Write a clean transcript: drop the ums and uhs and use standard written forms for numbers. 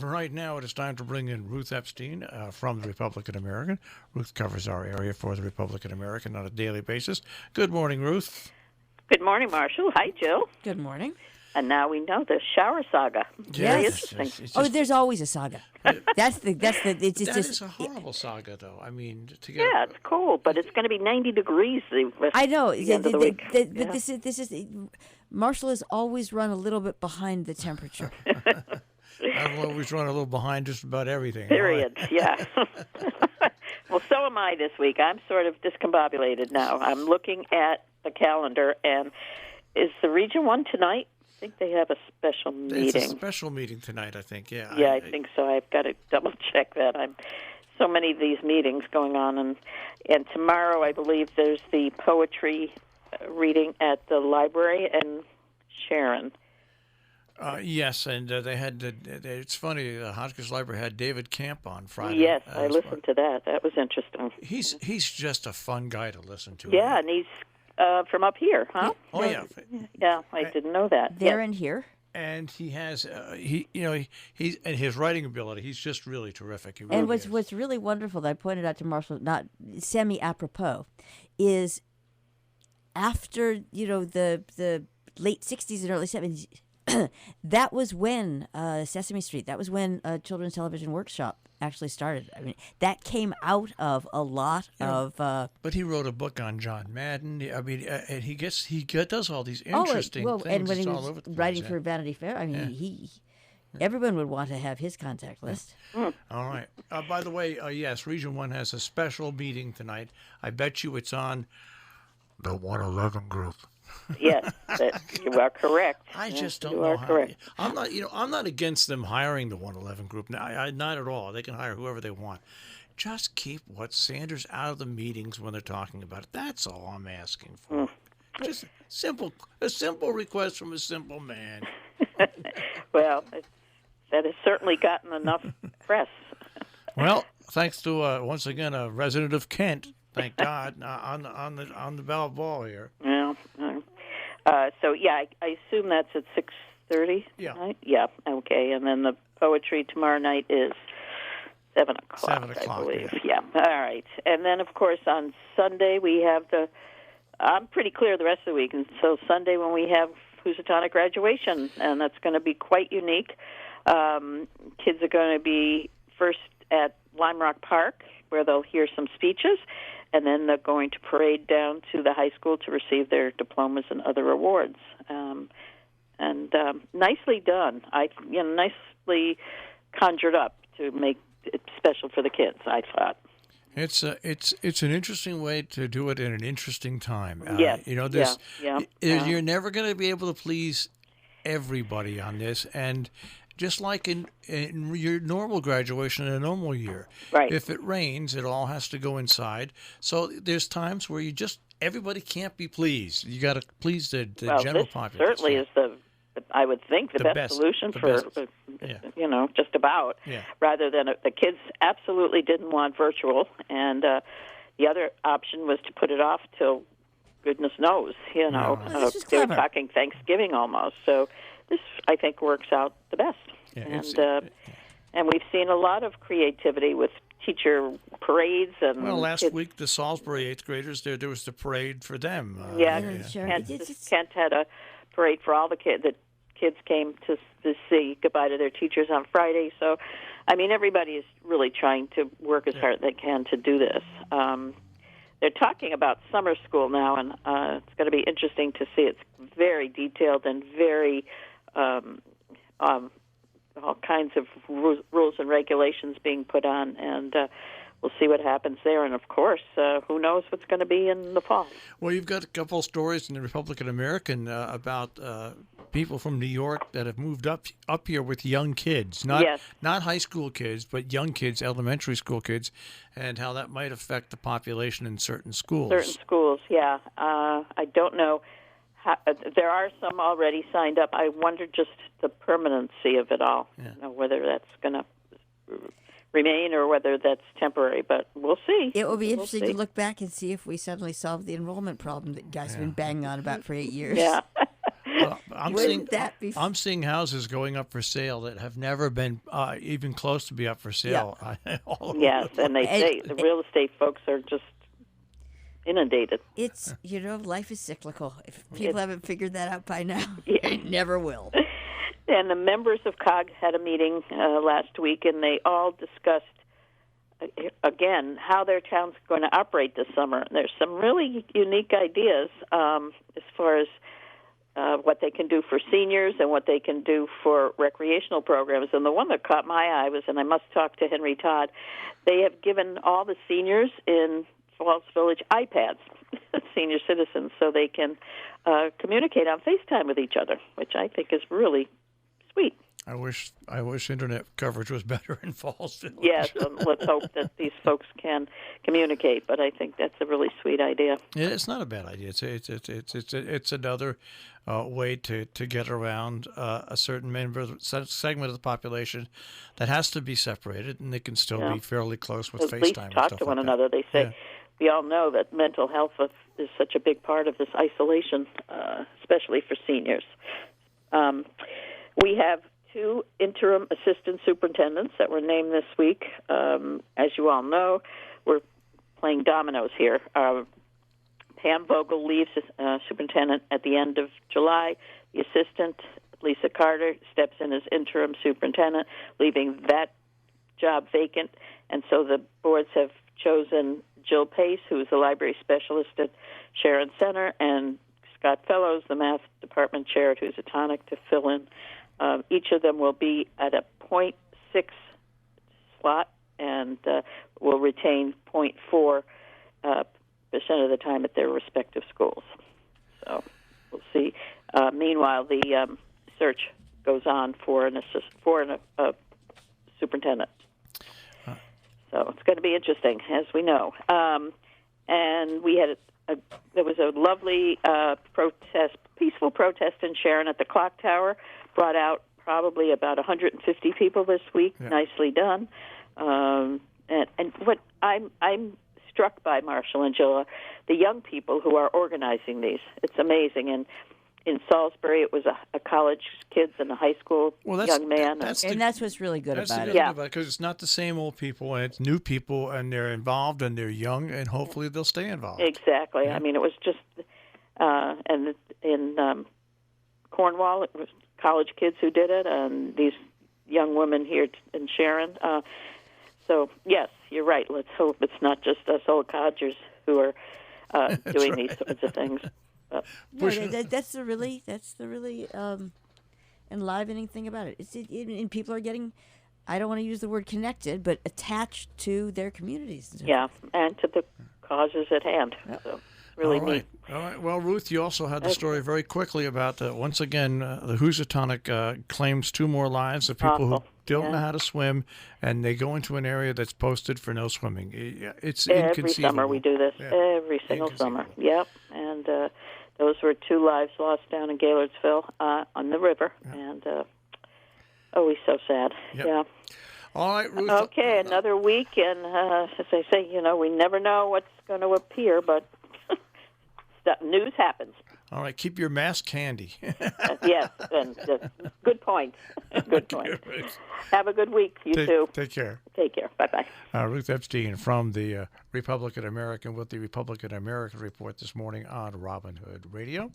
Right now, it is time to bring in Ruth Epstein from the Republican-American. Ruth covers our area for the Republican-American on a daily basis. Good morning, Ruth. Good morning, Marshall. Hi, Jill. Good morning. And now we know the shower saga. Very Yes. interesting. There's always a saga. That's the. It's That just. is a horrible saga, though. I mean, to get Yeah, it's cold, but it's going to be 90 degreys. I know. The end of the week. But this is. Marshall has always run a little bit behind the temperature. I've always run a little behind just about everything. Period. Yeah. Well, so am I this week. I'm sort of discombobulated now. I'm looking at the calendar, and is the Region 1 tonight? I think they have a special meeting. It's a special meeting tonight, I think, yeah. Yeah, I think so. I've got to double-check that. I'm so many of these meetings going on, and tomorrow I believe there's the poetry reading at the library in Sharon. Yes, and they had. It's funny. The Hotchkiss Library had David Camp on Friday. Yes, I listened to that. That was interesting. He's just a fun guy to listen to. Yeah, and he's from up here, huh? Oh yeah. Yeah, I didn't know that. There Yeah. and here. And he has he's and his writing ability. He's just really terrific. He really And is. what's really wonderful that I pointed out to Marshall, not semi-apropos, is after the late '60s and early '70s. That was when Sesame Street, that was when Children's Television Workshop actually started. I mean, that came out of a lot of... But he wrote a book on John Madden. I mean, and he does all these interesting things. And when It's he all was over the place, writing yeah. for Vanity Fair, I mean, everyone would want to have his contact list. All right. By the way, yes, Region 1 has a special meeting tonight. I bet you it's on the 111 group. Yes, you are correct. I just don't you know are how. correct. I'm not against them hiring the 111 group. Not at all. They can hire whoever they want. Just keep what Sanders out of the meetings when they're talking about it. That's all I'm asking for. Just a simple request from a simple man. Well, that has certainly gotten enough press. Well, thanks to once again a resident of Kent. Thank God on the ballot ball here. Yeah. So yeah, I assume that's at 6:30. Yeah. Tonight? Yeah. Okay. And then the poetry tomorrow night is 7 o'clock. 7 o'clock, I believe. yeah. All right. And then of course on Sunday we have I'm pretty clear the rest of the week, and so Sunday when we have Housatonic graduation, and that's going to be quite unique. Kids are going to be first at Lime Rock Park, where they'll hear some speeches, and then they're going to parade down to the high school to receive their diplomas and other awards. Nicely done. Nicely conjured up to make it special for the kids, I thought. It's an interesting way to do it in an interesting time. Yes. You're never going to be able to please everybody on this, and just like in your normal graduation in a normal year, right. If it rains, it all has to go inside. So there's times where everybody can't be pleased. You got to please the general population. Certainly is I would think the best solution for just about. Yeah. Rather than the kids absolutely didn't want virtual, and the other option was to put it off till goodness knows. This is they were clever. talking Thanksgiving almost. So this I think works out the best. Yeah, and we've seen a lot of creativity with teacher parades and. Well, last week the Salisbury 8th graders there was the parade for them. Sure. Kent had a parade for all the kids. The kids came to say goodbye to their teachers on Friday. So, I mean, everybody is really trying to work as hard as they can to do this. They're talking about summer school now, and it's going to be interesting to see. It's very detailed and very all kinds of rules and regulations being put on, and we'll see what happens there. And, of course, who knows what's going to be in the fall. Well, you've got a couple of stories in the Republican-American about people from New York that have moved up here with young kids, not high school kids, but young kids, elementary school kids, and how that might affect the population in certain schools. Certain schools, yeah. I don't know. There are some already signed up. I wonder just the permanency of it all, whether that's going to remain or whether that's temporary, but we'll see. It will be interesting to look back and see if we suddenly solved the enrollment problem that guys have been banging on about for 8 years. Yeah. I'm seeing houses going up for sale that have never been even close to be up for sale. Yeah. Yes, and they say the real estate folks are just inundated. It's, life is cyclical. If people haven't figured that out by now, they never will. And the members of COG had a meeting last week, and they all discussed, again, how their town's going to operate this summer. There's some really unique ideas as far as what they can do for seniors and what they can do for recreational programs. And the one that caught my eye was, and I must talk to Henry Todd, they have given all the seniors in Falls Village iPads, senior citizens, so they can communicate on FaceTime with each other, which I think is really sweet. I wish internet coverage was better in Falls Village. Yes, let's hope that these folks can communicate. But I think that's a really sweet idea. Yeah, it's not a bad idea. It's another way to get around a certain segment of the population that has to be separated, and they can still be fairly close with FaceTime. At least talk to one another. They say we all know that mental health is such a big part of this isolation, especially for seniors. We have 2 interim assistant superintendents that were named this week. As you all know, we're playing dominoes here. Pam Vogel leaves superintendent at the end of July. The assistant, Lisa Carter, steps in as interim superintendent, leaving that job vacant. And so the boards have chosen Jill Pace, who is the library specialist at Sharon Center, and Scott Fellows, the math department chair at Housatonic, to fill in. Each of them will be at a 0.6 slot and will retain 0.4% of the time at their respective schools. So we'll see. Meanwhile, the search goes on for a superintendent. So it's going to be interesting, as we know. And we had there was a lovely peaceful protest in Sharon at the Clock Tower. Brought out probably about 150 people this week. Yeah. Nicely done. And what I'm struck by, Marshall and Jill, the young people who are organizing these. It's amazing. And in Salisbury, it was a college kids and a high school young man. And that's what's really good about it. Yeah, because it's not the same old people, and it's new people, and they're involved, and they're young, and hopefully they'll stay involved. Exactly. Yeah. I mean, it was just, and in Cornwall, it was college kids who did it, and these young women here in Sharon. So, yes, you're right. Let's hope it's not just us old codgers who are doing these sorts of things. No, that's the really enlivening thing about it. And people are getting, I don't want to use the word connected, but attached to their communities. Yeah, and to the causes at hand. Yep. So. Really neat. All right. Well, Ruth, you also had the story very quickly about, once again, the Housatonic claims 2 more lives of people who don't know how to swim, and they go into an area that's posted for no swimming. It's inconceivable. Every summer we do this. Yeah. Every single summer. Yep. And those were 2 lives lost down in Gaylordsville on the river. Yeah. And, always so sad. Yep. Yeah. All right, Ruth. Okay, another week, and as I say, we never know what's going to appear, but news happens. All right, keep your mask handy. Yes, and good point. Good point. Have a good week, you too. Take care. Take care. Bye-bye. Ruth Epstein from the Republican-American with the Republican-American Report this morning on Robin Hood Radio.